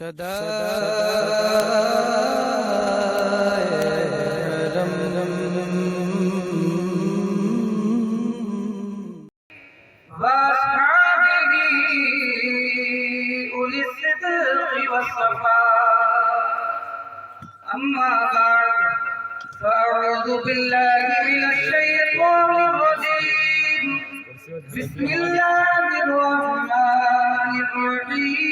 صدا وأصحابه أولي الصدق والصفاء أما بعد فأعوذ بالله من الشيطان الرجيم بسم الله الرحمن الرحيم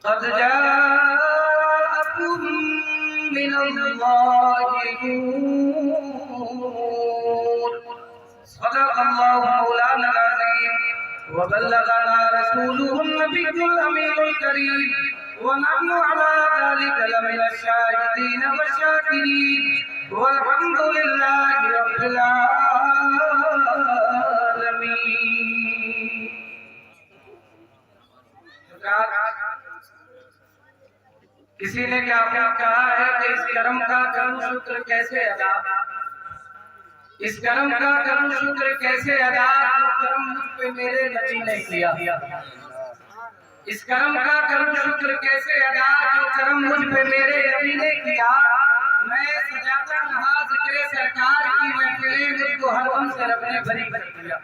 قد جاءكم من الله نور صدق الله مولانا العظيم وبلغنا رسوله النبي الأمين الكريم ونحن على ذلك لمن الشاهدين والشاكرين والحمد لله رب العالمين. کسی نے کیا کہا ہے کہ اس کرم کا کرم شکر کیسے ادا، اس کرم کا کرم شکر کیسے ادا جو کرم مجھ پہ میرے نبی نے کیا، اس کرم کا کرم شکر کیسے ادا جو کرم مجھ پہ میرے نبی نے کیا. میں سجاتا رہا ذکر سرکار کی محفلیں مجھ کو ہر غم سے رب نے بری بری کیا.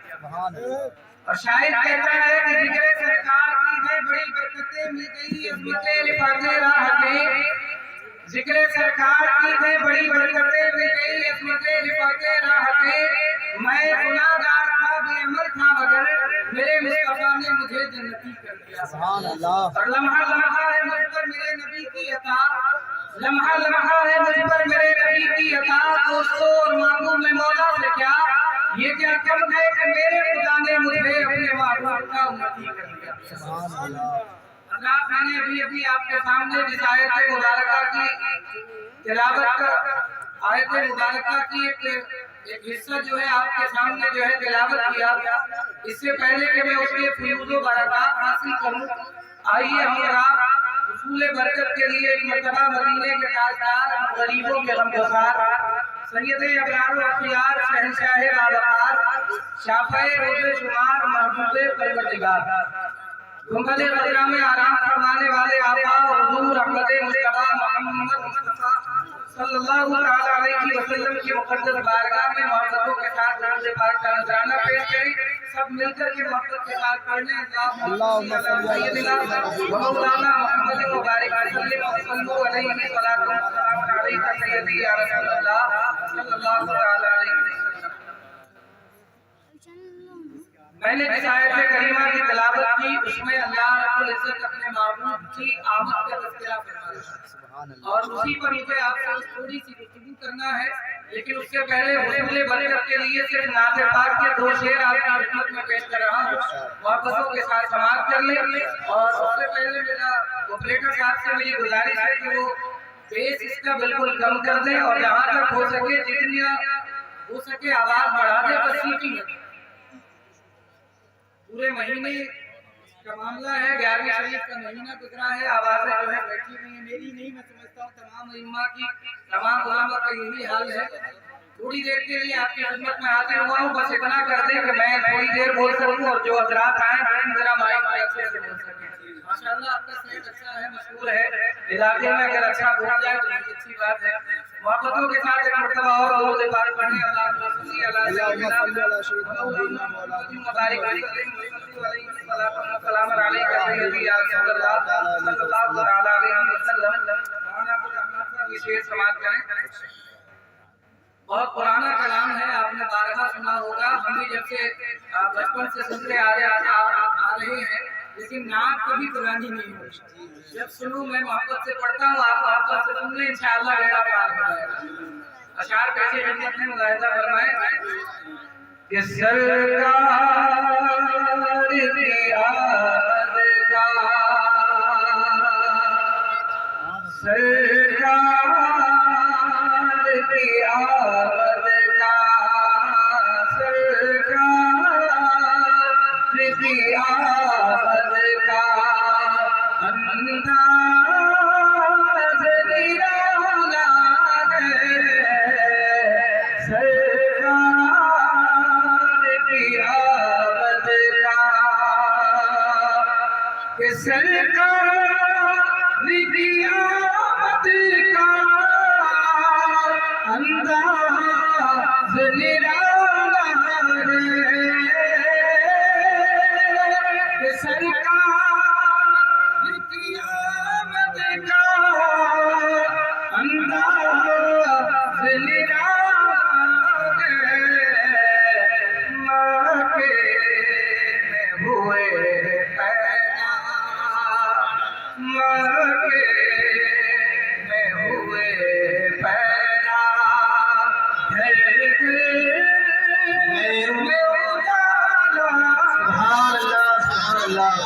اور شاعر کہتا ہے کہ ذکر سرکار کی ہے بڑی برکتیں مل گئی عظمتیں لفاظے راحتیں، ذکر سرکار کی ہے بڑی برکتیں مل گئی عظمتیں لفاظے راحتیں. میں گناہگار تھا بے عمل تھا مگر میرے مصطفیٰ نے مجھے جنتی کر دیا. سبحان اللہ. اور لمحہ لمحہ ہے مجھ پر میرے نبی کی عطا، لمحہ لمحہ ہے مجھ پر میرے نبی کی عطا. دوستو اور مانگوں میں مولا سے کیا، یہ کیا کم ہے کہ میرے خدا نے مجھے اپنے محبوب کا امتی کر دیا. سبحان اللہ. حضرات میں نے ابھی آپ کے سامنے جس آیت مبارکہ کی تلاوت کا، آیت مبارکہ کی ایک حصہ جو ہے آپ کے سامنے جو ہے تلاوت کیا. اس سے پہلے کہ میں اس کے فیوز و برکات حاصل کروں، آئیے ہم اور آپ حصول برکت کے لیے ایک مرتبہ مدینے کے تاجدار غریبوں کے غمگسار سید ابرار و اخیار شہنشاہ باوقار شافع روز شمار محبوب پروردگار گنبد خضرا میں آرام فرمانے والے آقا حضور احمد مصطفیٰ محمد مصطفیٰ صلی اللہ علیہ وسلم کی مقدس بارگاہ میں محبتوں کے ساتھ درود پاک کا نذرانہ پیش کریں. سب مل کر کے محبت کے ساتھ پڑھنے اللہم صلی علی سیدنا و مولانا محمد مبارک وسلم وصلوا علیہ الصلوۃ والسلام علیک سیدی یا رسول اللہ صلی اللہ علیہ وسلم. میں نے جس آیت کریمہ کی تلاوت کی اس میں اللہ رب العزت اپنے محبوب کی آمد کا تذکرہ فرمایا اور اسی پر مجھے آپ سے تھوڑی سی گفتگو کرنا ہے. لیکن اس سے پہلے حصول برکت کے لیے صرف نعت پاک کے دو شعر آپ کی خدمت میں پیش کر رہا ہوں، محبتوں کے ساتھ سماعت کر لیں. اور سب سے پہلے میرا آپریٹر صاحب سے مجھے گزارش ہے کہ وہ بیس اس کا بالکل کم کر دیں اور جہاں تک ہو سکے جتنی ہو سکے آواز بڑھا دیں. بس سیٹنگ پورے مہینے کا معاملہ ہے، 11ویں شریف کا مہینہ گزرا ہے، آوازیں جو ہے بیٹھی ہوئی ہیں، میری نہیں، میں سمجھتا ہوں تمام ائمہ کی، تمام علماء کا یہی حال ہے. تھوڑی دیر کے لیے آپ کی خدمت میں حاضر ہوا ہوں، بس اتنا کر دیں کہ میں تھوڑی دیر بول سکوں اور جو حضرات آئیں ذرا مائک پہ اچھے سے بول سکیں. ماشاءاللہ آپ کا صحت اچھا ہے، مشہور ہے علاقے میں، اگر اچھا بول جائے تو یہ اچھی بات ہے. محبتوں کے ساتھ ایک مرتبہ اور درود پاک پڑھیں. اللہم صلی علی سیدنا مولانا محمد مبارک وسلم السلام علیکم سیدی یا رسول اللہ صلی اللہ علیہ وسلم. یہ شعر سماعت کریں. بہت پرانا کلام ہے، آپ نے بارہا سنا ہوگا، ہم بھی جب سے بچپن سے سنتے آ رہے ہیں، لیکن نعت کبھی پرانی نہیں ہوئی. جب سنوں میں محبت سے پڑھتا ہوں، آپ محبت سے سن لیں، انشاءاللہ میرا پار ہو جائے گا. اشعار کیسے خدمت میں ملاحظہ فرمائیں کہ سرکار دی سرکار دی آمد کا سرکار دی آمد کا انداز نرالا ہے سرکار دی آمد کا کہ سرکار کی آمد کا انداز نرالا ہے، کہ سرکار کی آمد کا انداز نرالا ہے، مکے میں ہوئے پیدا، مکے میں ہوئے پیدا، گھر میں اجالا، سبحان اللہ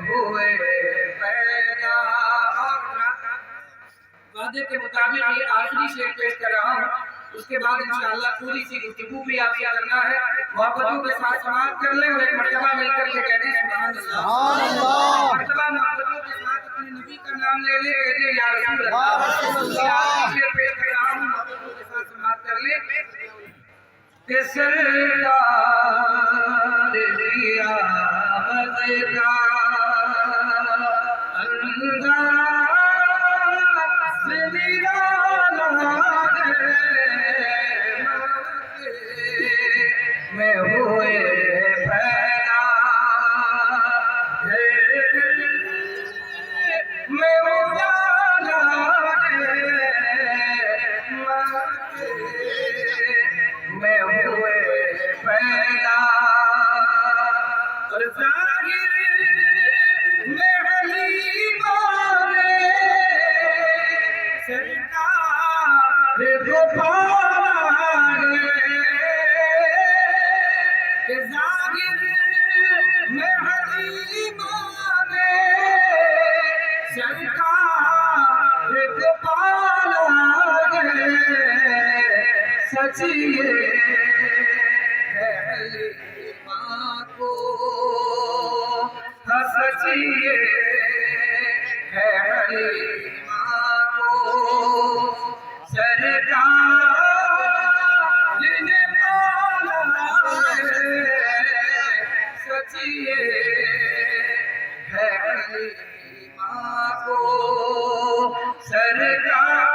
ہوئے پیدا۔ وعدے کے مطابق یہ آخری شعر پیش کر رہا ہوں، اس کے بعد انشاءاللہ پوری سی گفتگو بھی آپ سے کرنا ہے۔ محبتوں کے ساتھ سماعت کر لیں اور ایک مرتبہ مل کر کے کہتے ہیں سبحان اللہ۔ مرتبہ محبتوں کے ساتھ اپنے نبی کا نام لے لیں، کہتے ہیں یا رسول اللہ۔ آخری شعر پیش کر رہا ہوں، محبتوں کے ساتھ سماعت کر لیں کہ سرکار کی آمد کا انداز نرالا ہے، میں ہوئے پیدا، میں اجالا ہے، میں ہوئے پیدا، اور ظاہر میں حلیمہ نے سرکار کو پایا، کہ ظاہر میں حلیمہ نے سرکار کو پایا، سچیے ہے حلیمہ کو، سچیے ہے حلیمہ کو، سرکار نے پالا ہے، سچیے ہے حلیمہ کو، سرکار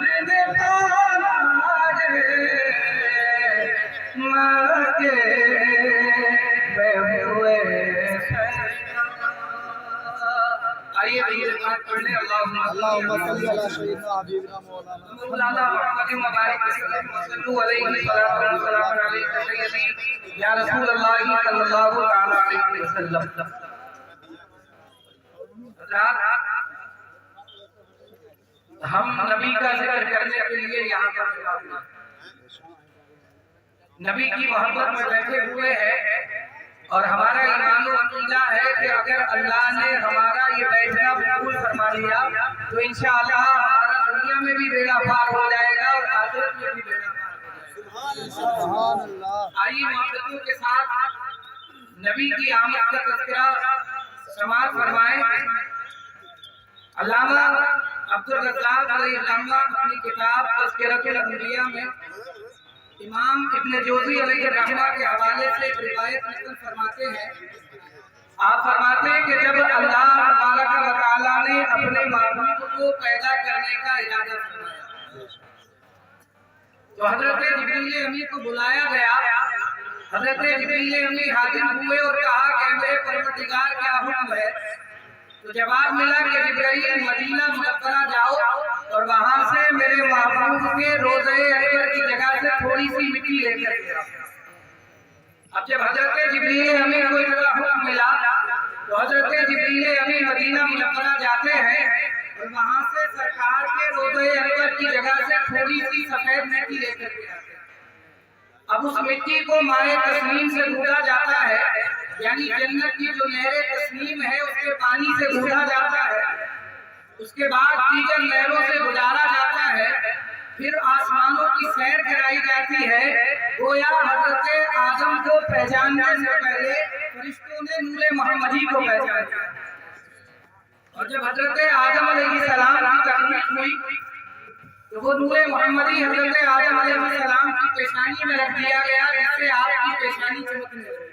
نے پالا ہے، مکے میں ہوئے پیدا۔ آئیے درود پڑھ لیں، اللہم صلی علی سیدنا حبیبنا مولانا محمد مبارک وسلم صلو علیہ وسلم علیہ سیدی یا رسول اللہ صلی اللہ تعالی علیہ وسلم۔ حضرات، ہم نبی کا ذکر کرنے کے لیے یہاں پر جمع ہوئے، نبی کی محبت میں بیٹھے ہوئے ہیں، اور ہمارا ایمان و عقیدہ ہے کہ اگر اللہ نے ہمارا یہ بیٹھنا قبول فرما لیا تو انشاءاللہ ہمارا دنیا میں بھی بیڑا پار ہو جائے گا اور آخرت میں بھی بیڑا پار ہو جائے گا۔ سبحان اللہ۔ آئیے محبتوں کے ساتھ نبی کی آمد کا تذکرہ سماعت فرمائیں۔ علامہ عبدالرزاق علیہ الرحمہ اپنی کتاب تذکرۃ الانبیاء میں امام ابن جوزی علیہ الرحمہ کے حوالے سے ایک روایت نقل فرماتے ہیں۔ آپ فرماتے ہیں کہ جب اللہ تبارک و تعالیٰ نے اپنے محبوب کو پیدا کرنے کا ارادہ فرمایا تو حضرت جبریل امی کو بلایا گیا۔ حضرت جبریل امی حاضر ہوئے اور کہا کہ میرے پروردگار کیا حکم ہے؟ تو جواب ملا کہ جبرائیل مدینہ منورہ جاؤ اور وہاں سے میرے محبوب کے روضہ انور کی جگہ سے تھوڑی سی مٹی لے کر کے آؤ۔ اب جب حضرت جبریل امی کو اتنا حکم ملا تو حضرت جبریل امی مدینہ منورہ جاتے ہیں اور وہاں سے سرکار کے روضہ انور کی جگہ سے تھوڑی سی سفید مٹی لے کر کے آتے ہیں۔ اب اس مٹی کو مائع تسنیم سے گھولا جاتا ہے، یعنی جنت کی جو نہر تسنیم ہے اس کے پانی سے گھولا جاتا ہے، اس کے بعد دیگر نہروں سے گزارا جاتا ہے، پھر آسمانوں کی سیر کرائی جاتی ہے۔ گویا حضرت آدم کو پہچاننے سے پہلے فرشتوں نے نور محمدی کو پہچانا، اور جب حضرت آدم علیہ السلام کی تخلیق ہوئی تو وہ نور محمدی حضرت آدم علیہ السلام کی پیشانی میں رکھ دیا گیا، جس سے آپ کی پیشانی چمکنے لگی۔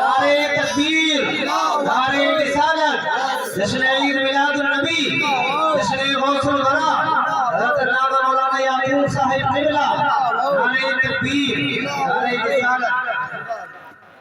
نعرہ تکبیر، نعرہ رسالت، جشن عید میلاد النبی، جشن غوث الغرا